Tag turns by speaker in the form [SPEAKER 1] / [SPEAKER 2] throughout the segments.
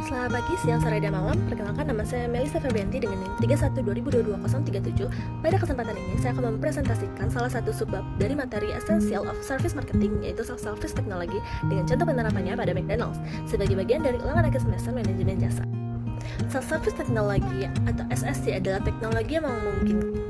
[SPEAKER 1] Selamat pagi, siang, sore, dan malam. Perkenalkan, nama saya Melissa Febrianti dengan NIM 31 2022 Pada kesempatan ini, saya akan mempresentasikan salah satu subbab dari materi Essential of Service Marketing, yaitu Self-Service Technology, dengan contoh penerapannya pada McDonald's, sebagai bagian dari ulangan akhir semester manajemen jasa. Self-Service Technology atau SST adalah teknologi yang memungkinkan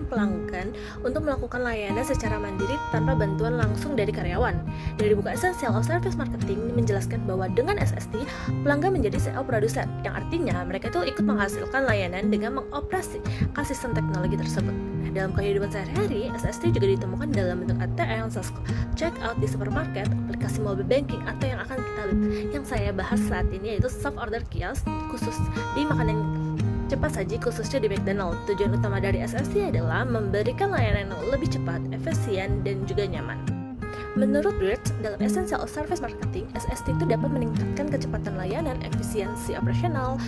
[SPEAKER 1] pelanggan untuk melakukan layanan secara mandiri tanpa bantuan langsung dari karyawan. Dari buku Essential of Service Marketing menjelaskan bahwa dengan SST, pelanggan menjadi CEO produsen, yang artinya mereka itu ikut menghasilkan layanan dengan mengoperasikan sistem teknologi tersebut. Nah, dalam kehidupan sehari-hari, SST juga ditemukan dalam bentuk ATM, self-checkout di supermarket, aplikasi mobile banking, atau yang saya bahas saat ini yaitu self-order kiosk khusus di makanan cepat saji khususnya di McDonald's. Tujuan utama dari SST adalah memberikan layanan yang lebih cepat, efisien, dan juga nyaman. Menurut Birch, dalam Essential of Service Marketing, SST itu dapat meningkatkan kecepatan layanan, efisiensi operasional,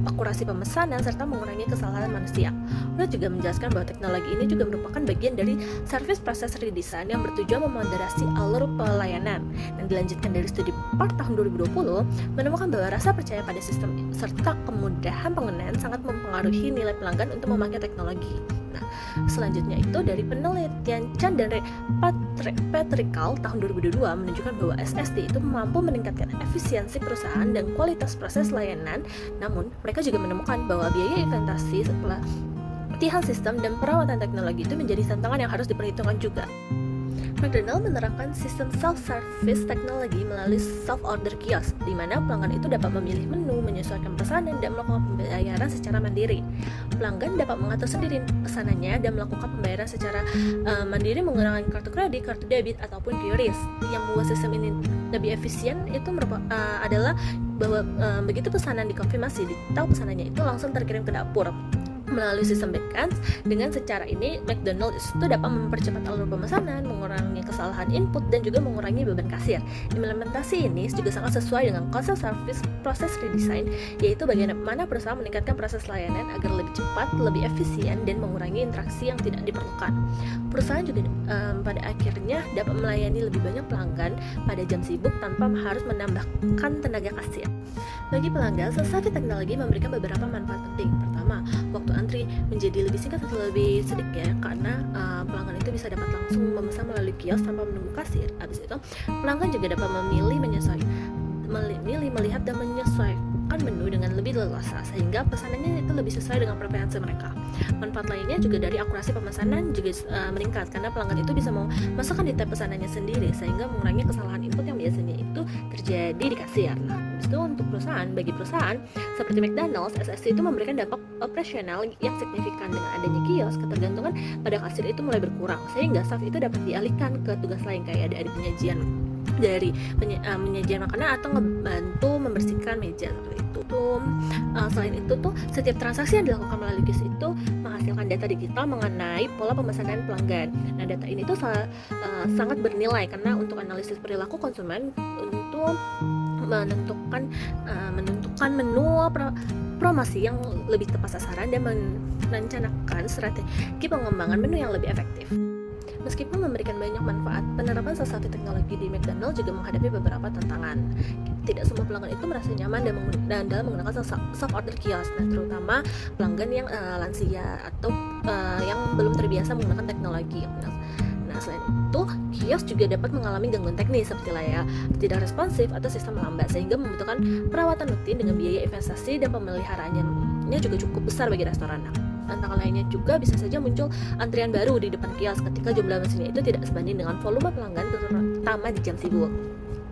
[SPEAKER 1] akurasi pemesanan, serta mengurangi kesalahan manusia. Birch juga menjelaskan bahwa teknologi ini juga merupakan bagian dari Service Process Redesign yang bertujuan memoderasi alur pelayanan. Dan dilanjutkan dari studi PART tahun 2020, menemukan bahwa rasa percaya pada sistem serta kemudahan penggunaan sangat mempengaruhi nilai pelanggan untuk memakai teknologi. Nah, selanjutnya itu dari penelitian Chan dan Petrikal tahun 2022 menunjukkan bahwa SST itu mampu meningkatkan efisiensi perusahaan dan kualitas proses layanan. Namun, mereka juga menemukan bahwa biaya investasi setelah pelatihan sistem dan perawatan teknologi itu menjadi tantangan yang harus diperhitungkan juga. McDonald's menerapkan sistem self-service teknologi melalui self-order kiosk, di mana pelanggan itu dapat memilih menu, menyesuaikan pesanan, dan melakukan pembayaran secara mandiri. Pelanggan dapat mengatur sendiri pesanannya dan melakukan pembayaran secara mandiri menggunakan kartu kredit, kartu debit, ataupun QRIS. Yang membuat sistem ini lebih efisien itu adalah bahwa begitu pesanan dikonfirmasi, tahu pesanannya itu langsung terkirim ke dapur melalui sistem backend. Dengan secara ini, McDonald's itu dapat mempercepat alur pemesanan, mengurangi kesalahan input, dan juga mengurangi beban kasir. Implementasi ini juga sangat sesuai dengan konsep service process redesign, yaitu bagaimana perusahaan meningkatkan proses layanan agar lebih cepat, lebih efisien, dan mengurangi interaksi yang tidak diperlukan. Perusahaan juga pada akhirnya dapat melayani lebih banyak pelanggan pada jam sibuk tanpa harus menambahkan tenaga kasir. Bagi pelanggan, self-service teknologi memberikan beberapa manfaat penting. Pertama, waktu antri menjadi lebih singkat atau lebih sedikit ya, karena pelanggan itu bisa dapat langsung memesan melalui kios tanpa menunggu kasir. Habis itu, pelanggan juga dapat memilih, melihat dan menyesuaikan menu dengan lebih leluasa, sehingga pesanannya itu lebih sesuai dengan preferensi mereka. Manfaat lainnya juga dari akurasi pemesanan juga meningkat, karena pelanggan itu bisa memasukkan detail pesanannya sendiri, sehingga mengurangi kesalahan input yang biasanya itu terjadi di kasir. Nah, itu untuk bagi perusahaan seperti McDonald's, SST itu memberikan dampak operasional yang signifikan. Dengan adanya kios, ketergantungan pada kasir itu mulai berkurang, sehingga staff itu dapat dialihkan ke tugas lain kayak dari penyajian makanan atau ngebantu membersihkan meja seperti itu. Selain itu setiap transaksi yang dilakukan melalui kios itu menghasilkan data digital mengenai pola pemesanan pelanggan. Nah, data ini sangat bernilai karena untuk analisis perilaku konsumen, untuk menentukan menu promosi yang lebih tepat sasaran, dan merencanakan strategi pengembangan menu yang lebih efektif. Meskipun memberikan banyak manfaat, penerapan salah satu teknologi di McDonald's juga menghadapi beberapa tantangan. Tidak semua pelanggan itu merasa nyaman dan dalam menggunakan self-order kiosk, terutama pelanggan yang lansia atau yang belum terbiasa menggunakan teknologi. Nah, selain itu, kios juga dapat mengalami gangguan teknis seperti layar tidak responsif atau sistem lambat, sehingga membutuhkan perawatan rutin dengan biaya investasi dan pemeliharaannya juga cukup besar bagi restoran. Tantangan lainnya juga bisa saja muncul antrian baru di depan kios ketika jumlah mesinnya itu tidak sebanding dengan volume pelanggan, terutama di jam sibuk.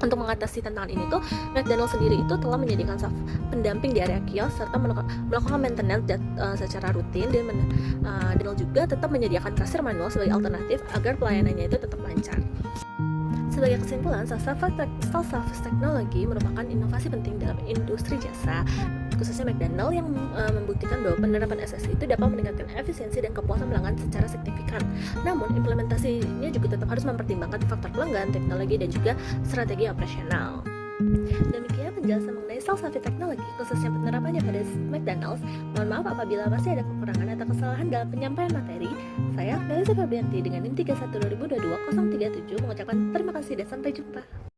[SPEAKER 1] Untuk mengatasi tantangan ini McDonald's sendiri itu telah menyediakan staff pendamping di area kios serta melakukan maintenance secara rutin, dan McDonald's juga tetap menyediakan kasir manual sebagai alternatif agar pelayanannya itu tetap lancar. Sebagai kesimpulan, self-service technology merupakan inovasi penting dalam industri jasa, khususnya McDonald's, yang membuktikan bahwa penerapan SST itu dapat meningkatkan efisiensi dan kepuasan pelanggan secara signifikan. Namun, implementasinya juga tetap harus mempertimbangkan faktor pelanggan, teknologi, dan juga strategi operasional. Demikian penjelasan mengenai self-service teknologi, khususnya penerapannya pada McDonald's. Mohon maaf apabila masih ada kekurangan atau kesalahan dalam penyampaian materi. Saya, Melissa Febrianti dengan NIM 31 2022 037 mengucapkan terima kasih dan sampai jumpa.